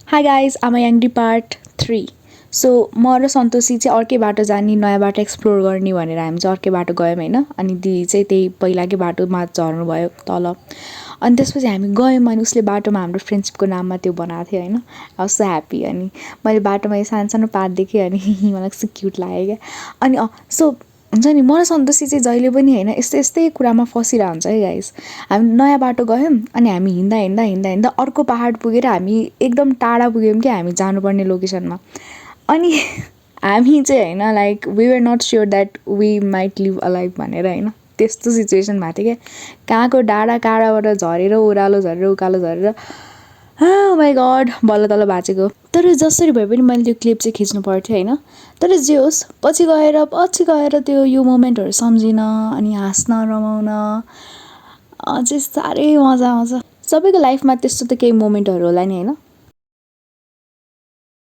Hi guys, I'm Ayangdi part 3. So म र सन्तोषी चाहिँ अर्कै बाटो जाने नयाँ बाटो एक्सप्लोर गर्ने भनेर हामी चाहिँ अर्कै बाटो गयौँ होइन अनि दिदी चाहिँ त्यही पहिलाकै बाटोमा झर्नु भयो तल अनि त्यसपछि हामी गयौँ अनि उसले बाटोमा हाम्रो फ्रेन्डसिपको नाममा त्यो बनाएको थियो होइन आई वाज सो ह्याप्पी अनि मैले बाटोमा यो सानो सानो पात देखेँ अनि मलाई कस्तो क्युट लाग्यो क्या अनि सो हुन्छ नि म र सन्तोषी चाहिँ जहिले पनि होइन यस्तै यस्तै कुरामा फसिरहेको हुन्छ है गाइस हामी नयाँ बाटो गयौँ अनि हामी हिँड्दा हिँड्दा हिँड्दा हिँड्दा अर्को पहाड पुगेर हामी एकदम टाढा पुग्यौँ क्या हामी जानुपर्ने लोकेसनमा अनि हामी चाहिँ होइन like we were not sure that we might live alive भनेर होइन त्यस्तो सिचुएसन भएको थियो क्या कहाँको डाँडा काँडाबाट झरेर ओह्रालो झरेर उकालो झरेर माई गड बल्ल तल्ल भाँचेको तर जसरी भए पनि मैले त्यो क्लिप चाहिँ खिच्नु पर्थ्यो होइन तर जे होस् पछि गएर त्यो यो मोमेन्टहरू सम्झिन अनि हाँस्न रमाउन अझै साह्रै मजा आउँछ सबैको लाइफमा त्यस्तो त केही मोमेन्टहरू होला नि होइन